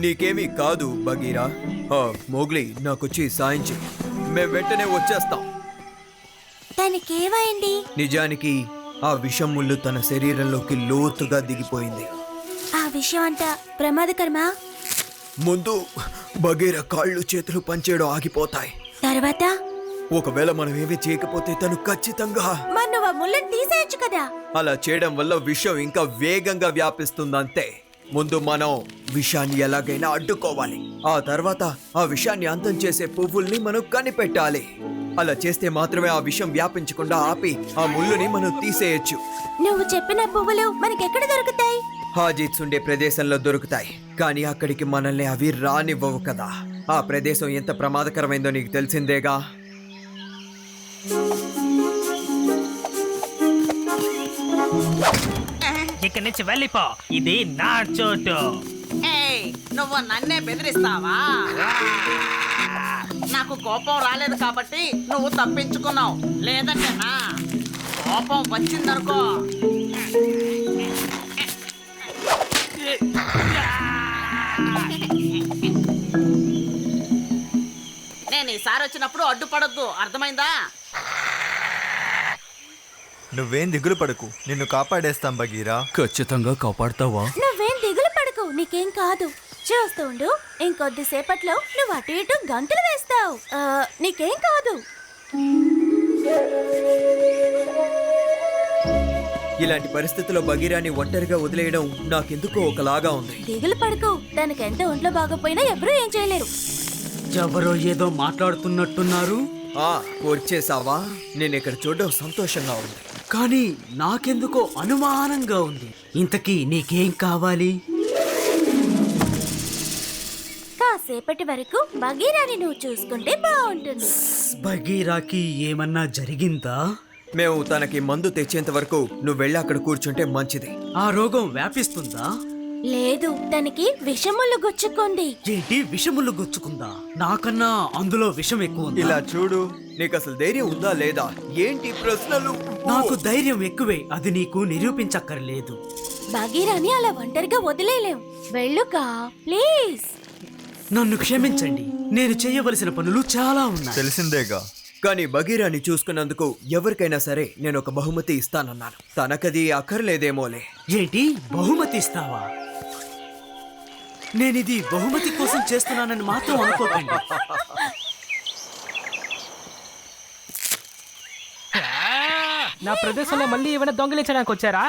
నీకేమీ కాదు Bagheera. Mowgli నాకొచ్చి సాయం చెయ్యి, మేము వెంటనే వచ్చేస్తాం. తనకేమైంది? నిజానికి ఆ విషం ముళ్ళు తన శరీరంలోకి లోతుగా దిగిపోయింది. ఆ విషయం అంతా ప్రమాదకరమా? ముందు బగీరా కాళ్ళు చేతులు పనిచేయడం ఆగిపోతాయి. తర్వాత ఒకవేళ మనం ఏమీ చేయకపోతే తను ఖచ్చితంగా నువ్వు ఆ ముళ్ళని తీసేయచ్చు కదా. అలా చేయడం వల్ల విషం ఇంకా వేగంగా వ్యాపిస్తుందంతే. ముందు మనం విషాన్ని ఎలాగైనా అడ్డుకోవాలి. ఆ తర్వాత ఆ విషాన్ని అంతం చేసే పువ్వుల్ని మనం కనిపెట్టాలి. అలా చేస్తే మాత్రమే ఆ విషం వ్యాపించకుండా ఆపి ఆ ముళ్ళుని మనం తీసేయచ్చు. నువ్వు చెప్పిన పువ్వులు మనకెక్కడ దొరుకుతాయి? హాజిత్స్ ఉండే ప్రదేశంలో దొరుకుతాయి, కానీ అక్కడికి మనల్ని అవి రానివ్వవు కదా. ఆ ప్రదేశం ఎంత ప్రమాదకరమైందో నీకు తెలిసిందేగా. ఇక్కడి నుంచి వెళ్ళిపో, ఇది నా చోటు. నువ్వు నన్నే బెదిరిస్తావా? నాకు కోపం రాలేదు కాబట్టి నువ్వు తప్పించుకున్నావు, లేదంటేనా కోపం వచ్చిందనుకో. నేను ఈసారి వచ్చినప్పుడు అడ్డుపడొద్దు, అర్థమైందా? నువ్వేం దిగులు పడకు, నిన్ను కాపాడేస్తాం బగీరా. ఖచ్చితంగా కాపాడతావా? నువ్వేం దిగులు పడకు, నీకేం కాదు. చూస్తూ ఉండు, ఇంకొద్దిసేపట్లో నువ్వు అటు ఇటు గంతులు వేస్తావు. నీకేం కాదు. ఇలాంటి పరిస్థితుల్లో బగీరాని ఒంటరిగా వదిలేయడం నాకెందుకో ఒకలాగా ఉంది. దిగులు పడకు, తనకెంత ఒంట్లో బాగపోయినా ఎవరూ ఏం చేయలేరు. ఎవరో ఏదో మాట్లాడుతున్నట్టున్నారు. వచ్చేసావా? నేను ఇక్కడ చూడడం సంతోషంగా ఉంది, కానీ నాకెందుకో అనుమానంగా ఉంది. ఇంతకీ నీకేం కావాలి? కాసేపటి వరకు బగీరాని నువ్వు చూసుకుంటే బాగుంటుంది. బగీరాకి ఏమన్నా జరిగిందా? మేము తనకి మందు తెచ్చేంత వరకు నువ్వు వెళ్ళి అక్కడ కూర్చుంటే మంచిది. ఆ రోగం వ్యాపిస్తుందా? లేదు, తనకి విషములు గుచ్చుకుంది. ఏంటి, విషములు గుచ్చుకుందా? నాకన్నా అందులో విషం ఎక్కువ ఉంది. ఇలా చూడు, నీకు అసలు ధైర్యం ఉందా లేదా? ఏంటి ప్రశ్నలు? నాకు ధైర్యం ఎక్కువే, అది నీకు నిరూపించక్కర్లేదు. బగీరాని అలా ఒంటరిగా వదిలేలేం. వెళ్ళుకా ప్లీజ్. నన్ను క్షమించండి, నేను చేయవలసిన పనులు చాలా ఉన్నాయి. తెలిసిందేగా. కానీ బగీరాని చూసుకున్నందుకు ఎవరికైనా సరే నేను ఒక బహుమతి ఇస్తానన్నాను. తనకది అక్కర్లేదేమోలే. ఏంటి, బహుమతి ఇస్తావా? నేనిది బహుమతి కోసం చేస్తున్నానని మాత్రం అనుకోకండి. నా ప్రదేశంలో మళ్ళీ ఏమైనా దొంగిలించడానికి వచ్చారా?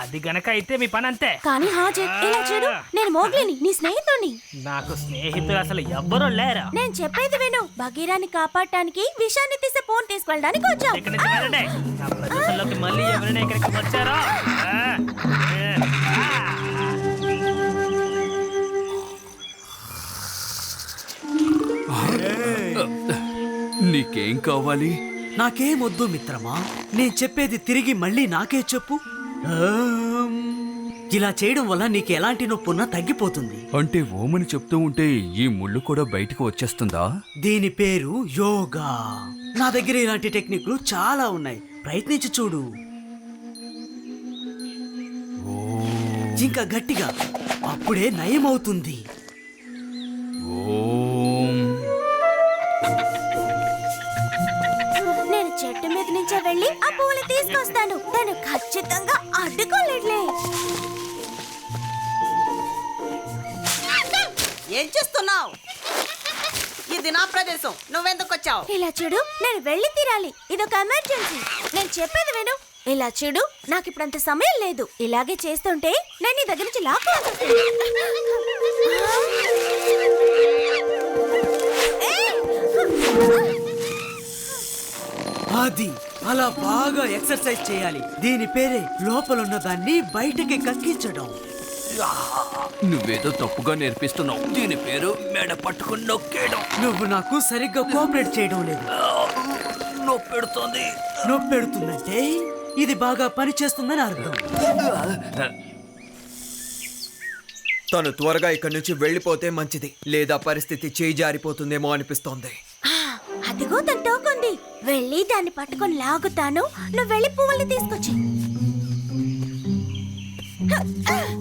అది గనక అయితే మీ పని అంతే. కానీ హాజర్, ఇలా చూడు, నేను మోగ్లీని, నీ స్నేహితుడిని. నాకు స్నేహితులు అసలు ఎవ్వరూ లేరా? నేను చెప్పేది విను. బగీరాని కాపాడటానికి విషాన్ని తీసే ఫోన్ తీసుకెళ్ళడానికి వచ్చాం. ఇక్కడి నుంచి వెళ్ళండి. నా ప్రదేశంలోకి మళ్ళీ ఎవరైనా ఇక్కడికి వచ్చారా? నీకేం కావాలి? నాకేమొద్దు మిత్రమా, నేను చెప్పేది తిరిగి మళ్ళీ నాకే చెప్పు. ఇలా చేయడం వల్ల నీకు ఎలాంటి నొప్పున్నా తగ్గిపోతుంది. అంటే ఓమని చెప్తూ ఉంటే ఈ ముళ్ళు కూడా బయటకు వచ్చేస్తుందా? దీని పేరు యోగా. నా దగ్గర ఇలాంటి టెక్నిక్లు చాలా ఉన్నాయి, ప్రయత్నించి చూడు. ఇంకా గట్టిగా, అప్పుడే నయమవుతుంది. నేను చెట్టు మీద నుంచే వెళ్ళి ఆ పువ్వులు తీసుకొస్తాను. తను ఖచ్చితంగా అడ్డుకోలేట్లే. ఏం చేస్తున్నావు? ఇది నా ప్రదేశం, నువ్వెందుకు వచ్చావు? ఇలా చూడు, నేను వెళ్ళి తీరాలి. ఇదొక ఎమర్జెన్సీ. నేను చెప్పేది విను. ఇలా చూడు, నాకు ఇప్పుడు అంత సమయం లేదు. ఇలాగే చేస్తుంటే నేను నీ దగ్గర నుంచి లాక్కోవాల్సి వస్తుంది. అది అలా బాగా ఎక్సర్సైజ్ చేయాలి. దీని పేరే లోపలున్న దాన్ని బయటకి కక్కించడం. నువ్వేదో తప్పుగా నేర్పిస్తున్నావు. దీని పేరు మెడ పట్టుకుని నొక్కేయడం. నువ్వు నాకు సరిగ్గా కోఆపరేట్ చేయడం లేదు. నొప్పెడుతోంది. నొప్పెడుతుందంటే ఇది బాగా పనిచేస్తుందని అర్థం. తను త్వరగా ఇక్కడి నుంచి వెళ్ళిపోతే మంచిది, లేదా పరిస్థితి చేయి జారిపోతుందేమో అనిపిస్తోంది. అదిగో తన తోకుంది. వెళ్ళి దాన్ని పట్టుకొని లాగుతాను. నువ్వు వెళ్ళి పువ్వుల్ని తీసుకొచ్చి.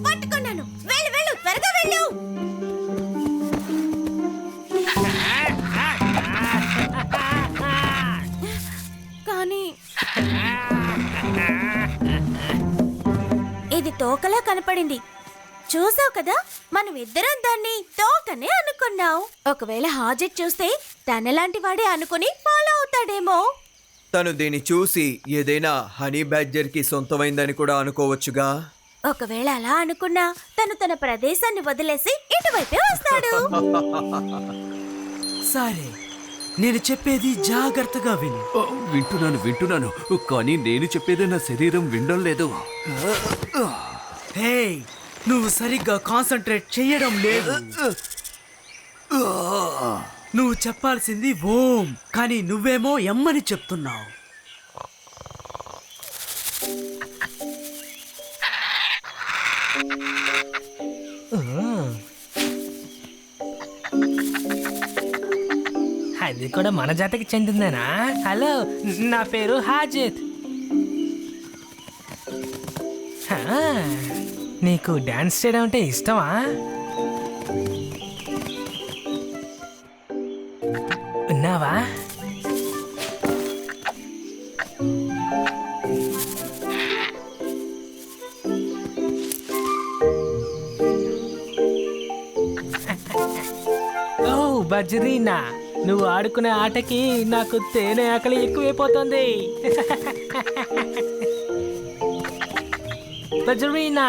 పట్టుకున్నాను. వెళ్ళు వెళ్ళు, త్వరగా వెళ్ళు. కానీ ఇది తోకలా కనపడింది. చూసావు కదా, మనం ఇద్దరం దాన్ని తోకనే అనుకున్నాం. ఒకవేళ హాజెట్ చూస్తే తనలాంటి వాడే అనుకుని ఫాలో అవుతాడేమో. తను దీన్ని చూసి ఏదైనా హనీ బ్యాడ్జర్ కి సొంతమైందని కూడా అనుకోవచ్చుగా. ఒకవేళ అలా అనుకున్నా తను తన ప్రదేశాన్ని వదిలేసి ఇటువైపే వస్తాడు. సరే, నేను చెప్పేది జాగ్రత్తగా విను. వింటున్నాను కానీ నేను చెప్పేదే నా శరీరం వినడం లేదు. హే, నువ్వు సరిగ్గా కాన్సంట్రేట్ చేయడం లేదు. నువ్వు చెప్పాల్సింది ఓం, కానీ నువ్వేమో ఎమ్మని చెప్తున్నావు. అది కూడా మన జాతికి చెందిందేనా? హలో, నా పేరు హాజిత్. నీకు డాన్స్ చేయడం అంటే ఇష్టమా? ఉన్నావా? ఓ బజ్రీనా, నువ్వు ఆడుకునే ఆటకి నాకు తేనె ఆకలి ఎక్కువైపోతుంది. బజ్రీనా,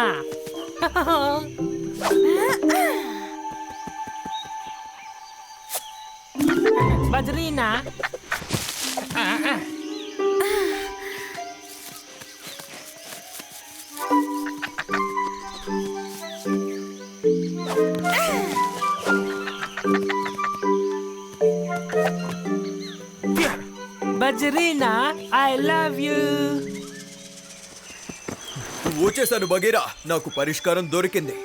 బజ్రీనా. బజ్రీనా, ఐ లవ్ యూ. వచ్చేసాను బగీరా, నాకు పరిష్కారం దొరికింది.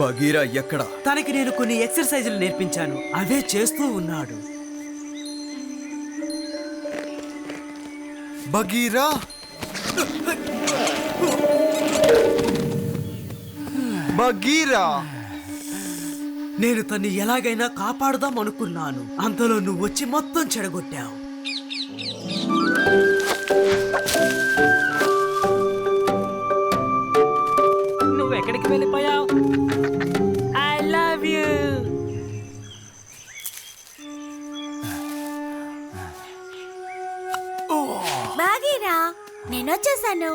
బగీరా ఎక్కడ? తనకి నేను కొన్ని ఎక్సర్సైజులు నేర్పించాను, అవే చేస్తూ ఉన్నాడు. బగీరా, బగీరా, నేను తన్ని ఎలాగైనా కాపాడుదాం అనుకున్నాను. అంతలో నువ్వు వచ్చి మొత్తం చెడగొట్టావు. నువ్వు ఎక్కడికి వెళ్ళిపోయావు? I love you. బాగీరా, నేనొచ్చేసాను.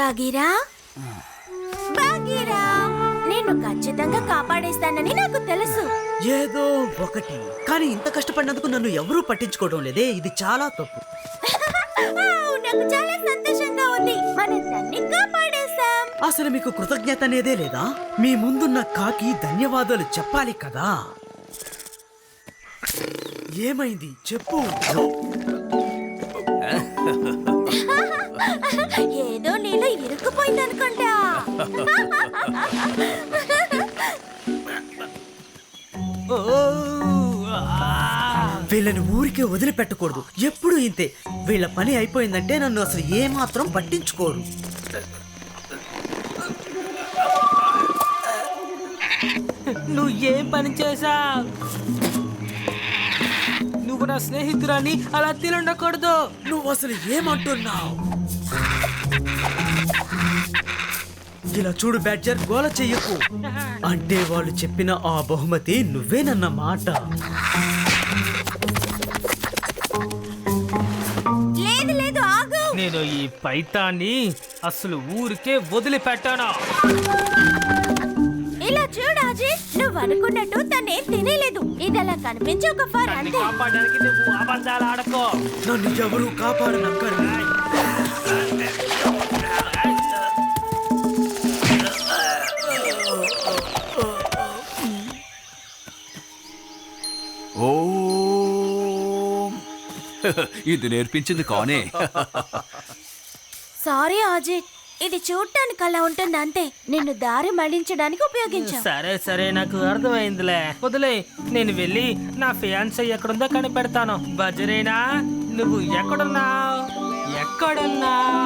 బాగీరా, బాగీరా, నేను ఖచ్చితంగా కాపాడేస్తానని నాకు తెలుసు. ఏదో ఒకటి, కానీ ఇంత కష్టపడినందుకు నన్ను ఎవరూ పట్టించుకోవడం లేదే. ఇది చాలా తప్పు. నాకు చాలా సంతోషంగా ఉంది. మనం దాన్ని కాపాడేశాం. అసలు మీకు కృతజ్ఞత అనేదే లేదా? మీ ముందున్న కాకి ధన్యవాదాలు చెప్పాలి కదా. ఏమైంది చెప్పు. ఏదో నీళ్ళు ఇరుక్కుపోయిందనుకుంటా. వీళ్ళని ఊరికే వదిలిపెట్టకూడదు. ఎప్పుడు ఇంతే. వీళ్ళ పని అయిపోయిందంటే నన్ను అసలు ఏమాత్రం పట్టించుకోరు. నువ్వు ఏం పని చేశావు? నువ్వు నా స్నేహితురాని అలా తిరుండకూడదు. నువ్వు అసలు ఏమంటున్నావు? ఇలా చూడు బ్యాడ్జర్, గోల చెయ్యకు. అంటే వాళ్ళు చెప్పిన ఆ బహుమతి నువ్వేనన్న మాట. లేదు లేదు, ఆగు. నేను ఈ పైతాన్ని అసలు ఊరికే వదిలిపెట్టాను. ఇలా చూడు అజయ్, నువ్వు అనుకున్నట్టు తనేం తినేలేదు. ఇది అలా కనిపించి ఒక ఫర్ దాన్ని అంతే. కాపాడడానికి నువ్వు అబద్ధాలు ఆడకో. నన్ను ఎవరు కాపాడనక్కరు. ఓం. ఇది నేర్పించింది కానే. సారీ అజయ్, ఇది చూడటానికి అలా ఉంటుంది అంతే. నిన్ను దారి మళ్లించడానికి ఉపయోగించాం. సరే సరే నాకు అర్థమైందిలే, వదిలే. నేను వెళ్ళి నా ఫియాన్సీ ఎక్కడుందో కనిపెడతాను. బజరేనా, నువ్వు ఎక్కడున్నావు? ఎక్కడున్నావు?